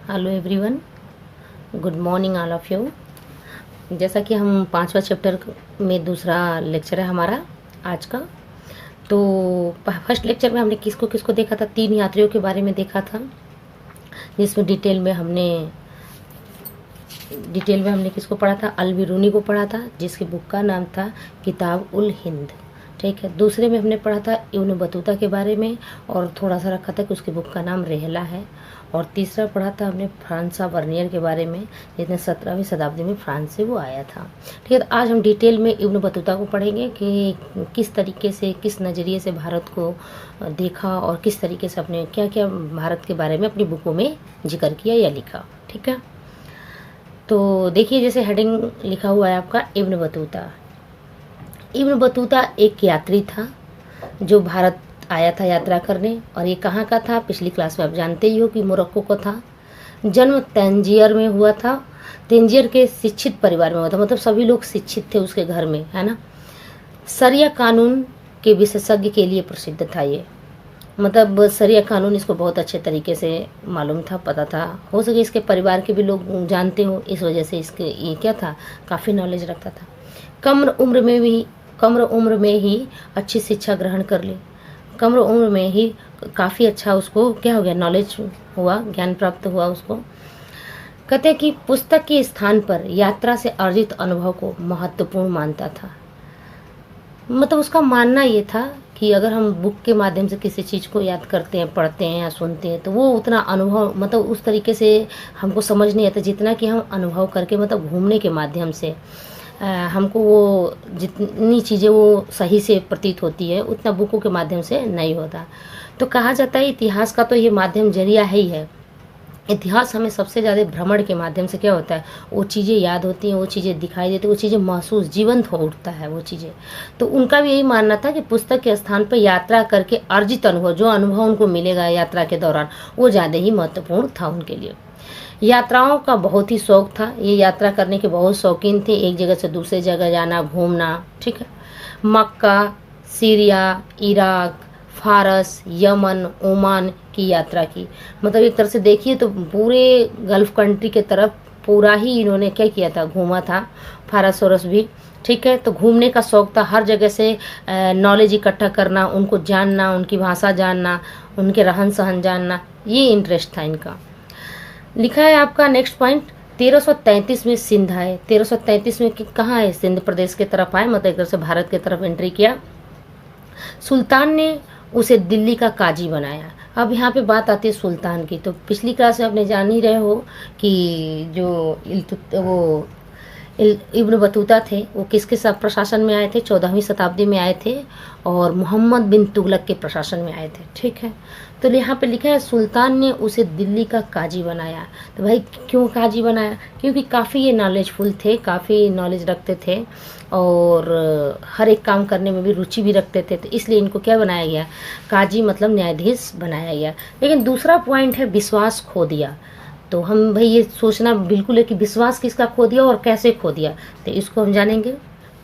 Hello everyone, good morning all of you. जैसा कि हम 5वां चैप्टर में दूसरा लेक्चर है हमारा आज का। तो फर्स्ट लेक्चर में हमने किसको किसको देखा था, 3 यात्रियों के बारे में देखा था, जिसमें डिटेल में हमने किसको पढ़ा था, अल-बिरूनी को पढ़ा था, जिसकी बुक का नाम था किताब उल हिंद। ठीक है। दूसरे में हमने पढ़ा था इब्न बतूता के बारे में और थोड़ा सा रखा था कि उसकी बुक का नाम रेहला है। और तीसरा पढ़ा था हमने फ्रांसा वर्नियर के बारे में, जिसने 17वीं शताब्दी में फ्रांस से वो आया था। ठीक है। तो आज हम डिटेल में इब्न बतूता को पढ़ेंगे कि किस तरीके से, किस नज़रिए से भारत को देखा और किस तरीके से अपने क्या क्या भारत के बारे में अपनी बुकों में जिक्र किया या लिखा। ठीक है। तो देखिए, जैसे हेडिंग लिखा हुआ है आपका इब्न बतूता। इब्न बतूता एक यात्री था जो भारत आया था यात्रा करने। और ये कहाँ का था, पिछली क्लास में आप जानते ही हो कि मोरक्को का था। जन्म तंजियर में हुआ था। तंजियर के शिक्षित परिवार में हुआ था, मतलब सभी लोग शिक्षित थे उसके घर में, है ना। शरिया कानून के विशेषज्ञ के लिए प्रसिद्ध था ये, मतलब शरिया कानून इसको बहुत अच्छे तरीके से मालूम था, पता था। हो सके इसके परिवार के भी लोग जानते हो, इस वजह से इसके ये क्या था, काफ़ी नॉलेज रखता था। कम उम्र में ही अच्छी शिक्षा ग्रहण कर ली। कम उम्र में ही काफ़ी अच्छा उसको क्या हो गया, नॉलेज हुआ, ज्ञान प्राप्त हुआ उसको। कहते कि पुस्तक के स्थान पर यात्रा से अर्जित अनुभव को महत्वपूर्ण मानता था। मतलब उसका मानना ये था कि अगर हम बुक के माध्यम से किसी चीज़ को याद करते हैं, पढ़ते हैं या सुनते हैं, तो वो उतना अनुभव, मतलब उस तरीके से हमको समझ नहीं आता जितना कि हम अनुभव करके, मतलब घूमने के माध्यम से हमको वो जितनी चीज़ें वो सही से प्रतीत होती है, उतना बुकों के माध्यम से नहीं होता। तो कहा जाता है इतिहास का तो ये माध्यम जरिया ही है। इतिहास हमें सबसे ज़्यादा भ्रमण के माध्यम से क्या होता है, वो चीज़ें याद होती हैं, वो चीज़ें दिखाई देती हैं, वो चीज़ें महसूस, जीवंत हो उठता है वो चीज़ें। तो उनका भी यही मानना था कि पुस्तक के स्थान पर यात्रा करके अर्जित अनुभव, जो अनुभव उनको मिलेगा यात्रा के दौरान, वो ज़्यादा ही महत्वपूर्ण था उनके लिए। यात्राओं का बहुत ही शौक था, ये यात्रा करने के बहुत शौकीन थे, एक जगह से दूसरे जगह जाना, घूमना। ठीक है। मक्का, सीरिया, इराक, फारस, यमन, ओमान की यात्रा की। मतलब एक तरह से देखिए तो पूरे गल्फ कंट्री के तरफ पूरा ही इन्होंने क्या किया था, घूमा था, फारस वरस भी। ठीक है। तो घूमने का शौक था, हर जगह से नॉलेज इकट्ठा करना, उनको जानना, उनकी भाषा जानना, उनके रहन सहन जानना, ये इंटरेस्ट था इनका। लिखा है आपका नेक्स्ट पॉइंट, 1333 में सिंध आए। 1333 में कहाँ है, सिंध प्रदेश के तरफ आए, मतलब एक तरह से भारत के तरफ एंट्री किया। सुल्तान ने उसे दिल्ली का काजी बनाया। अब यहाँ पे बात आती है सुल्तान की। तो पिछली क्लास में आपने जान ही रहे हो कि जो वो इब्न बतूता थे, वो किसके सब प्रशासन में आए थे, 14वीं शताब्दी में आए थे और मोहम्मद बिन तुगलक के प्रशासन में आए थे। ठीक है। तो यहाँ पे लिखा है सुल्तान ने उसे दिल्ली का काजी बनाया। तो भाई क्यों काजी बनाया, क्योंकि काफ़ी ये नॉलेजफुल थे, काफ़ी नॉलेज रखते थे और हर एक काम करने में भी रुचि भी रखते थे, तो इसलिए इनको क्या बनाया गया, काजी मतलब न्यायाधीश बनाया गया। लेकिन दूसरा पॉइंट है विश्वास खो दिया। तो हम भाई ये सोचना बिल्कुल है कि विश्वास किसका खो दिया और कैसे खो दिया, तो इसको हम जानेंगे।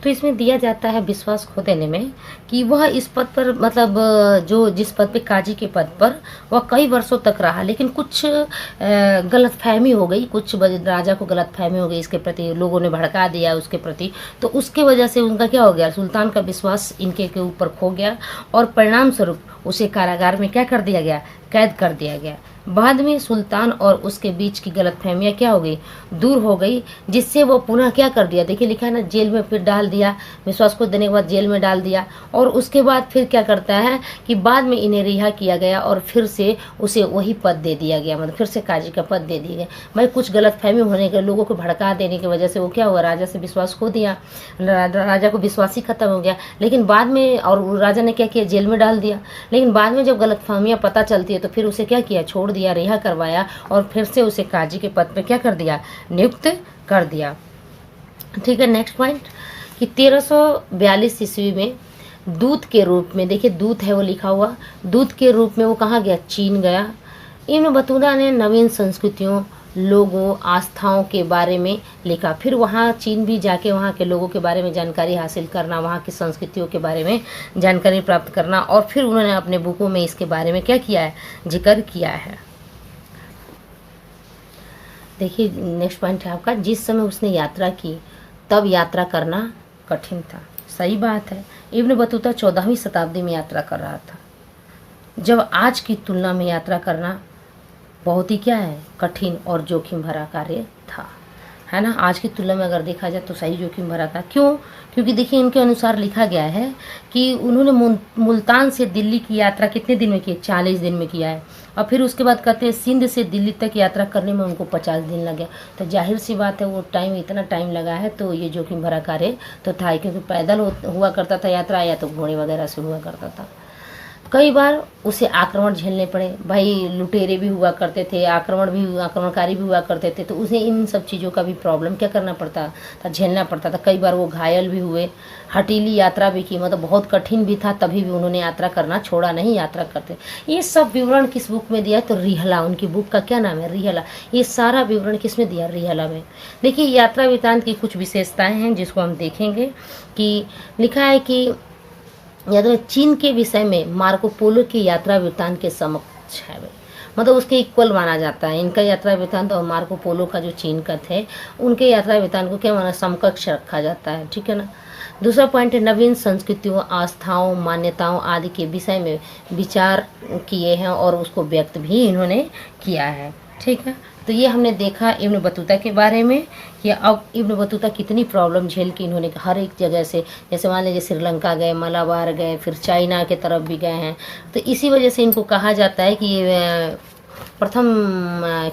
तो इसमें दिया जाता है विश्वास खो देने में कि वह इस पद पर, मतलब जो जिस पद पे, काजी के पद पर वह कई वर्षों तक रहा, लेकिन कुछ गलतफहमी हो गई, कुछ राजा को गलतफहमी हो गई इसके प्रति, लोगों ने भड़का दिया उसके प्रति, तो उसके वजह से उनका क्या हो गया, सुल्तान का विश्वास इनके के ऊपर खो गया और परिणाम स्वरूप उसे कारागार में क्या कर दिया गया, कैद कर दिया गया। बाद में सुल्तान और उसके बीच की गलतफहमियां क्या हो गई, दूर हो गई, जिससे वो पुनः क्या कर दिया, देखिए लिखा है ना, जेल में फिर डाल दिया, विश्वास को देने के बाद जेल में डाल दिया। और उसके बाद फिर क्या करता है कि बाद में इन्हें रिहा किया गया और फिर से उसे वही पद दे दिया गया, मतलब फिर से काजी का पद दे दिया गया। भाई कुछ गलतफहमी होने के, लोगों को भड़का देने की वजह से वो क्या हुआ, राजा से विश्वास खो दिया, राजा को विश्वास ही खत्म हो गया। लेकिन बाद में, और राजा ने क्या किया, जेल में डाल दिया। लेकिन बाद में जब गलतफहमियां पता चलती है तो फिर उसे क्या किया, छोड़ दिया, रिहा करवाया और फिर से उसे काजी के पद पे क्या कर दिया, नियुक्त कर दिया। ठीक है। नेक्स्ट पॉइंट कि 1342 ईस्वी में दूत के रूप में, देखिए दूत है वो लिखा हुआ, दूत के रूप में वो कहाँ गया, चीन गया। इब्न बतूता ने नवीन संस्कृतियों, लोगों, आस्थाओं के बारे में लिखा। फिर वहाँ चीन भी जाके वहाँ के लोगों के बारे में जानकारी हासिल करना, वहाँ की संस्कृतियों के बारे में जानकारी प्राप्त करना, और फिर उन्होंने अपने बुकों में इसके बारे में क्या किया है, जिक्र किया है। देखिए नेक्स्ट पॉइंट है आपका, जिस समय उसने यात्रा की तब यात्रा करना कठिन था। सही बात है, इब्न बतूता 14वीं शताब्दी में यात्रा कर रहा था, जब आज की तुलना में यात्रा करना बहुत ही क्या है, कठिन और जोखिम भरा कार्य था, है ना। आज की तुलना में अगर देखा जाए तो सही जोखिम भरा था। क्यों? क्योंकि देखिए इनके अनुसार लिखा गया है कि उन्होंने मुल्तान से दिल्ली की यात्रा कितने दिन में की? 40 दिन में किया है। और फिर उसके बाद कहते हैं सिंध से दिल्ली तक यात्रा करने में उनको 50 दिन लग गया। तो जाहिर सी बात है वो इतना टाइम लगा है तो ये जोखिम भरा कार्य तो था ही, क्योंकि पैदल हुआ करता था यात्रा, या तो घोड़े वगैरह से हुआ करता था। कई बार उसे आक्रमण झेलने पड़े, भाई लुटेरे भी हुआ करते थे, आक्रमणकारी भी हुआ करते थे, तो उसे इन सब चीज़ों का भी प्रॉब्लम क्या करना पड़ता था, झेलना पड़ता था। कई बार वो घायल भी हुए, हटीली यात्रा भी की, मतलब बहुत कठिन भी था, तभी भी उन्होंने यात्रा करना छोड़ा नहीं, यात्रा करते। ये सब विवरण किस बुक में दिया है? तो रिहला, उनकी बुक का क्या नाम है? रिहला। ये सारा विवरण किस में दिया? रिहला में। देखिए यात्रा वृत्तांत की कुछ विशेषताएं हैं जिसको हम देखेंगे कि लिखा है कि या तो चीन के विषय में मार्को पोलो की यात्रा वृत्तांत के समक्ष है, मतलब उसके इक्वल माना जाता है। इनका यात्रा वृत्तांत और मार्को पोलो का जो चीन का थे उनके यात्रा वृत्तांत को क्या माना? समकक्ष रखा जाता है, ठीक है ना। दूसरा पॉइंट है नवीन संस्कृतियों, आस्थाओं, मान्यताओं आदि के विषय में विचार किए हैं और उसको व्यक्त भी इन्होंने किया है, ठीक है। तो ये हमने देखा इब्न बतूता के बारे में कि अब इब्न बतूता कितनी प्रॉब्लम झेल के इन्होंने हर एक जगह से, जैसे मान लीजिए श्रीलंका गए, मलाबार गए, फिर चाइना के तरफ भी गए हैं। तो इसी वजह से इनको कहा जाता है कि ये प्रथम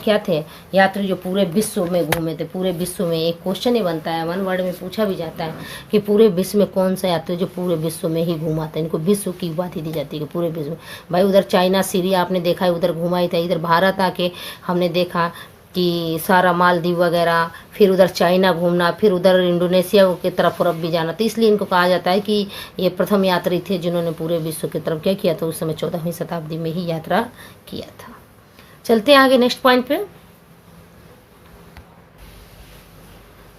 क्या थे यात्री जो पूरे विश्व में घूमे थे। पूरे विश्व में एक क्वेश्चन ही बनता है, 1 वर्ड में पूछा भी जाता है कि पूरे विश्व में कौन सा यात्री जो पूरे विश्व में ही घूमा था। इनको विश्व की उपाधि दी जाती है कि पूरे विश्व में। भाई उधर चाइना सीरिया आपने देखा है, उधर घुमा ही था। इधर भारत आके हमने देखा कि सारा मालदीव वगैरह, फिर उधर चाइना घूमना, फिर उधर इंडोनेशिया की तरफ भी जाना। तो इसलिए इनको कहा जाता है कि ये प्रथम यात्री थे जिन्होंने पूरे विश्व की तरफ क्या किया था, उस समय 14वीं शताब्दी में ही यात्रा किया था। चलते हैं आगे नेक्स्ट पॉइंट पे।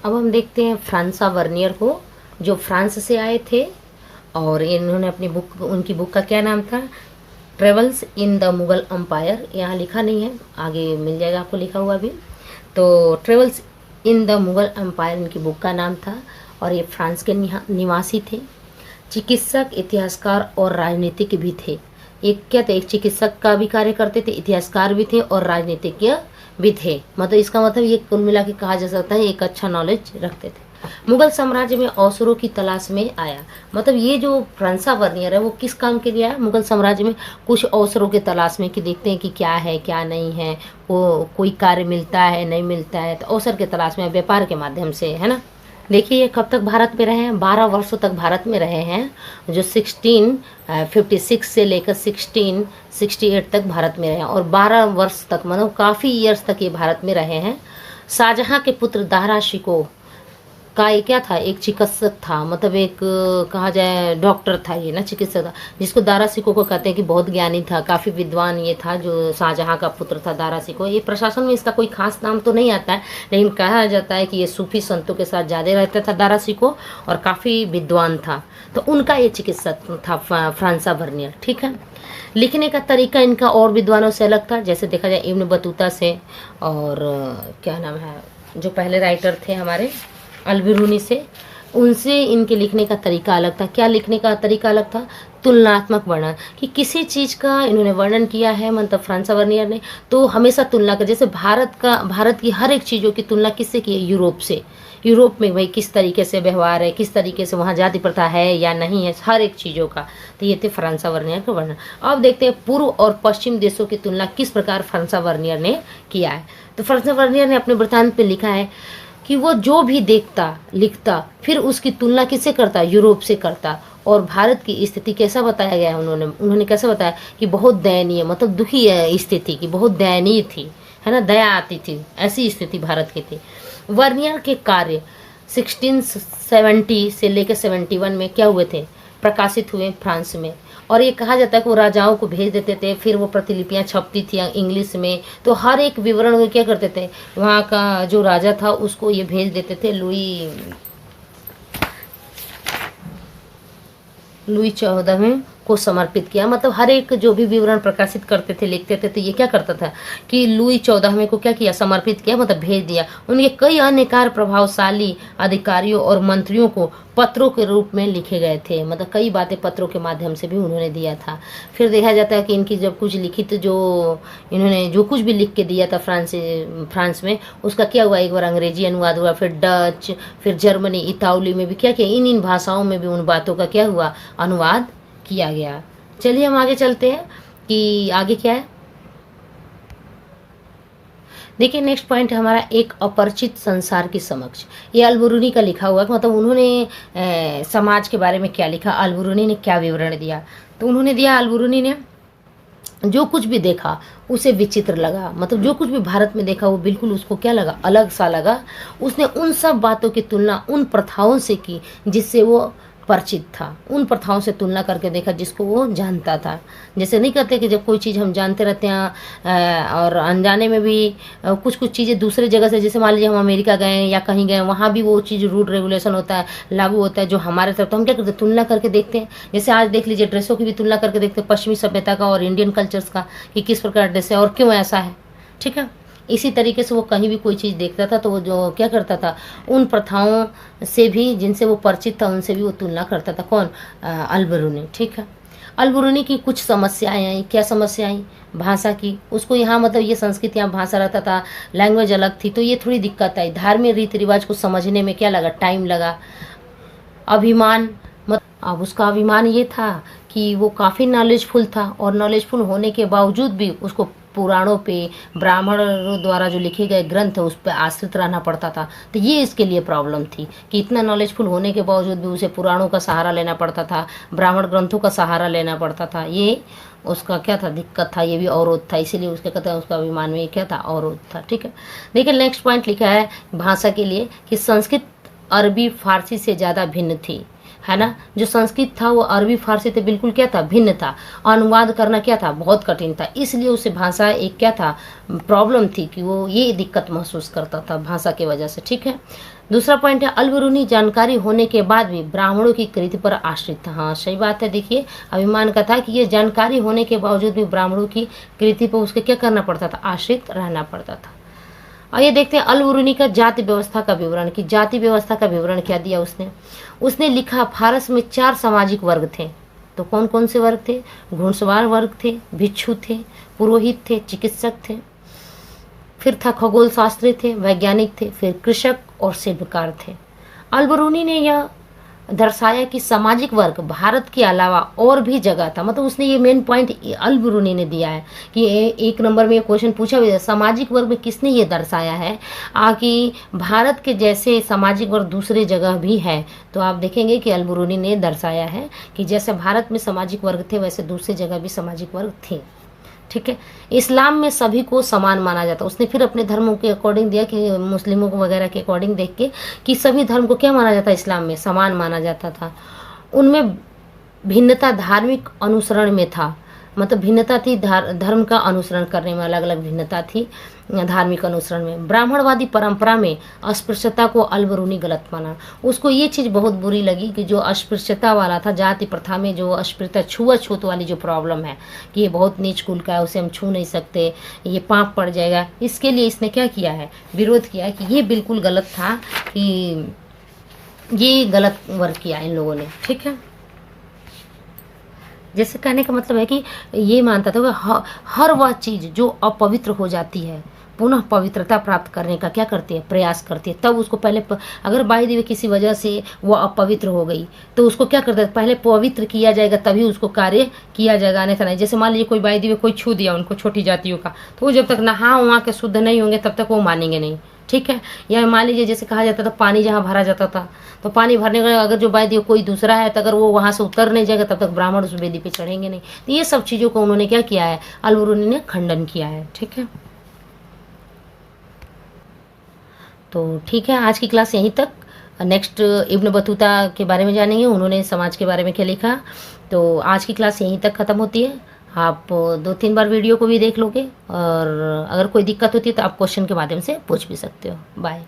अब हम देखते हैं फ्रांसा वर्नियर को, जो फ्रांस से आए थे और इन्होंने अपनी बुक, उनकी बुक का क्या नाम था? Travels in the Mughal empire. यहाँ लिखा नहीं है, आगे मिल जाएगा आपको लिखा हुआ भी। तो travels in the Mughal empire इनकी बुक का नाम था और ये फ्रांस के निवासी थे। चिकित्सक, इतिहासकार और राजनीतिक भी थे। एक क्या थे? एक चिकित्सक का भी कार्य करते थे, इतिहासकार भी थे और राजनीतिज्ञ भी थे। मतलब इसका मतलब ये कुल मिला के कहा जा सकता है एक अच्छा नॉलेज रखते थे। मुगल साम्राज्य में अवसरों की तलाश में आया, मतलब ये जो फ्रांसा वर्नियर है वो किस काम के लिए आया? मुगल साम्राज्य में कुछ अवसरों की तलाश में, कि देखते हैं कि क्या है क्या नहीं है, कोई कार्य मिलता है नहीं मिलता है, तो अवसर के तलाश में, व्यापार के माध्यम से, है ना। देखिए ये कब तक भारत में रहे हैं? 12 वर्षों तक भारत में रहे हैं, जो 1656 से लेकर 1668 तक भारत में रहे हैं। और 12 वर्ष तक, मतलब काफ़ी ईयर्स तक ये भारत में रहे हैं। शाहजहां के पुत्र दारा शिकोह का ये क्या था? एक चिकित्सक था, मतलब एक कहा जाए डॉक्टर था ये ना, चिकित्सक था, जिसको दारा शिकोह को कहते हैं कि बहुत ज्ञानी था, काफ़ी विद्वान ये था, जो शाहजहां का पुत्र था दारा शिकोह। ये प्रशासन में इसका कोई खास नाम तो नहीं आता है, लेकिन कहा जाता है कि ये सूफी संतों के साथ ज़्यादा रहता था दारा शिकोह और काफ़ी विद्वान था। तो उनका ये चिकित्सक था फ्रांसा वर्नियर, ठीक है। लिखने का तरीका इनका और विद्वानों से अलग था, जैसे देखा जाए इब्न बतूता से, और क्या नाम है जो पहले राइटर थे हमारे अल-बिरूनी से, उनसे इनके लिखने का तरीका अलग था। क्या लिखने का तरीका अलग था? तुलनात्मक वर्णन, कि किसी चीज़ का इन्होंने वर्णन किया है, मतलब फ्रांसा वर्नियर ने, तो हमेशा तुलना कर, जैसे भारत की हर एक चीज़ों की तुलना किससे की है? यूरोप से। यूरोप में भाई किस तरीके से व्यवहार है, किस तरीके से वहाँ जाति प्रथा है या नहीं है, हर एक चीज़ों का। तो ये थे फ्रांसा वर्नियर का वर्णन। अब देखते हैं पूर्व और पश्चिम देशों की तुलना किस प्रकार फ्रांसा वर्नियर ने किया है। तो फ्रांसा वर्नियर ने अपने वृत्तांत में लिखा है कि वो जो भी देखता लिखता फिर उसकी तुलना किससे करता? यूरोप से करता। और भारत की स्थिति कैसा बताया गया है उन्होंने कैसे बताया कि बहुत दयनीय, मतलब दुखी स्थिति की, बहुत दयनीय थी, है ना, दया आती थी, ऐसी स्थिति भारत की थी। वर्नियर के कार्य 1670 से लेकर 71 में क्या हुए थे? प्रकाशित हुए फ्रांस में। और ये कहा जाता है कि वो राजाओं को भेज देते थे, फिर वो प्रतिलिपियां छपती थी इंग्लिश में, तो हर एक विवरण वो क्या करते थे, वहाँ का जो राजा था उसको ये भेज देते थे। लुई 14वें को समर्पित किया। मतलब हर एक जो भी विवरण प्रकाशित करते थे, लिखते थे, तो ये क्या करता था कि लुई 14वें को क्या किया, समर्पित किया, मतलब भेज दिया। उनके कई अन्य कार्य प्रभावशाली अधिकारियों और मंत्रियों को पत्रों के रूप में लिखे गए थे। मतलब कई बातें पत्रों के माध्यम से भी उन्होंने दिया था। फिर देखा जाता है कि इनकी जब कुछ लिखित जो इन्होंने जो कुछ भी लिख के दिया था फ्रांस में, उसका क्या हुआ, एक बार अंग्रेजी अनुवाद हुआ, फिर डच, फिर जर्मनी, इतालवी में भी क्या किया, इन भाषाओं में भी उन बातों का क्या हुआ, अनुवाद किया गया। चलिए हम आगे चलते हैं कि आगे क्या है। देखिए नेक्स्ट पॉइंट है हमारा, एक अपरिचित संसार की समक्ष। ये अल-बिरूनी का लिखा हुआ, मतलब उन्होंने समाज के बारे में क्या लिखा, अल-बिरूनी ने क्या विवरण दिया। तो उन्होंने दिया, अल-बिरूनी ने जो कुछ भी देखा उसे विचित्र लगा। मतलब जो कुछ भी भारत में देखा वो बिल्कुल उसको क्या लगा, अलग सा लगा। उसने उन सब बातों की तुलना उन प्रथाओं से की जिससे वो परिचित था। उन प्रथाओं से तुलना करके देखा जिसको वो जानता था। जैसे नहीं कहते कि जब कोई चीज़ हम जानते रहते हैं और अनजाने में भी कुछ कुछ चीज़ें दूसरे जगह से, जैसे मान लीजिए हम अमेरिका गए या कहीं गए, वहाँ भी वो चीज़ रूल रेगुलेशन होता है, लागू होता है जो हमारे तरफ, तो हम क्या करते हैं, तुलना करके देखते हैं। जैसे आज देख लीजिए ड्रेसों की भी तुलना करके देखते हैं, पश्चिमी सभ्यता का और इंडियन कल्चर्स का, कि किस प्रकार ड्रेस है और क्यों ऐसा है। ठीक है, इसी तरीके से वो कहीं भी कोई चीज़ देखता था तो वो जो क्या करता था, उन प्रथाओं से भी जिनसे वो परिचित था उनसे भी वो तुलना करता था। कौन, अल-बिरूनी। ठीक है, अल-बिरूनी की कुछ समस्याएं आई। क्या समस्या आई, भाषा की। उसको यहाँ मतलब ये संस्कृत यहाँ भाषा रहता था, लैंग्वेज अलग थी, तो ये थोड़ी दिक्कत आई। धार्मिक रीति रिवाज को समझने में क्या लगा, टाइम लगा। अभिमान, अब उसका अभिमान ये था कि वो काफ़ी नॉलेजफुल था और नॉलेजफुल होने के बावजूद भी उसको पुराणों पे, ब्राह्मणों द्वारा जो लिखे गए ग्रंथ है उस पर आश्रित रहना पड़ता था। तो ये इसके लिए प्रॉब्लम थी कि इतना नॉलेजफुल होने के बावजूद भी उसे पुराणों का सहारा लेना पड़ता था, ब्राह्मण ग्रंथों का सहारा लेना पड़ता था। ये उसका क्या था, दिक्कत था, ये भी अवरोध था। इसीलिए उसके कहते हैं उसका अभिमान में क्या था, अवरोध था। ठीक है, देखिए नेक्स्ट पॉइंट लिखा है भाषा के लिए कि संस्कृत अरबी फारसी से ज़्यादा भिन्न थी, है ना। जो संस्कृत था वो अरबी फारसी से बिल्कुल क्या था, भिन्न था। अनुवाद करना क्या था, बहुत कठिन था। इसलिए उसे भाषा एक क्या था, प्रॉब्लम थी कि वो ये दिक्कत महसूस करता था भाषा की वजह से। ठीक है, दूसरा पॉइंट है, अल-बिरूनी जानकारी होने के बाद भी ब्राह्मणों की कृति पर आश्रित था। हाँ सही बात है। देखिए अभिमान का था कि ये जानकारी होने के बावजूद भी ब्राह्मणों की कृति पर उसके क्या करना पड़ता था, आश्रित रहना पड़ता था। आइए देखते हैं अल-बिरूनी का जाति व्यवस्था का विवरण, कि जाति व्यवस्था का विवरण क्या दिया उसने लिखा, फारस में 4 सामाजिक वर्ग थे। तो कौन कौन से वर्ग थे, घुड़सवार वर्ग थे, भिक्षु थे, पुरोहित थे, चिकित्सक थे, फिर था खगोल शास्त्री थे, वैज्ञानिक थे, फिर कृषक और शिल्पकार थे। अल-बिरूनी ने यह दर्शाया कि सामाजिक वर्ग भारत के अलावा और भी जगह था। मतलब उसने ये मेन पॉइंट अल-बिरूनी ने दिया है कि एक नंबर में ये क्वेश्चन पूछा भी है, सामाजिक वर्ग में किसने ये दर्शाया है कि भारत के जैसे सामाजिक वर्ग दूसरे जगह भी है। तो आप देखेंगे कि अल-बिरूनी ने दर्शाया है कि जैसे भारत में सामाजिक वर्ग थे वैसे दूसरी जगह भी सामाजिक वर्ग थे। ठीक है, इस्लाम में सभी को समान माना जाता। उसने फिर अपने धर्मों के अकॉर्डिंग दिया कि मुस्लिमों को वगैरह के अकॉर्डिंग देख के कि सभी धर्म को क्या माना जाता है, इस्लाम में समान माना जाता था। उनमें भिन्नता धार्मिक अनुसरण में था, मतलब भिन्नता थी धर्म का अनुसरण करने में, अलग अलग भिन्नता थी धार्मिक अनुसरण में। ब्राह्मणवादी परंपरा में अस्पृश्यता को अल-बिरूनी गलत माना। उसको ये चीज़ बहुत बुरी लगी कि जो अस्पृश्यता वाला था, जाति प्रथा में जो अस्पृश्यता, छुआछूत वाली जो प्रॉब्लम है कि ये बहुत नीच कुल का है, उसे हम छू नहीं सकते, ये पाप पड़ जाएगा, इसके लिए इसने क्या किया है, विरोध किया है कि ये बिल्कुल गलत था, कि ये गलत वर्क किया इन लोगों ने। ठीक है, जैसे कहने का मतलब है कि ये मानता था कि हर वह चीज़ जो अपवित्र हो जाती है पुनः पवित्रता प्राप्त करने का क्या करती है, प्रयास करती है। तब उसको पहले अगर बाई दी किसी वजह से वो अपवित्र हो गई तो उसको क्या करते हैं, पहले पवित्र किया जाएगा तभी उसको कार्य किया जाएगा, अन्यथा नहीं। जैसे मान लीजिए कोई बाई दी कोई छू दिया उनको, छोटी जातियों का, तो वो जब तक नहा वहाँ के शुद्ध नहीं होंगे तब तक वो मानेंगे नहीं। ठीक है, या मान लीजिए जैसे कहा जाता था पानी जहाँ भरा जाता था, तो पानी भरने का अगर जो बाई कोई दूसरा है तो अगर वो वहाँ से उतर नहीं जाएगा तब तक ब्राह्मण उस वेदी पे चढ़ेंगे नहीं। तो ये सब चीज़ों को उन्होंने क्या किया है, अल-बिरूनी ने खंडन किया है। ठीक है, तो ठीक है, आज की क्लास यहीं तक। नेक्स्ट इब्न बतूता के बारे में जानेंगे, उन्होंने समाज के बारे में क्या लिखा। तो आज की क्लास यहीं तक ख़त्म होती है। आप 2-3 बार वीडियो को भी देख लोगे और अगर कोई दिक्कत होती है तो आप क्वेश्चन के माध्यम से पूछ भी सकते हो। बाय।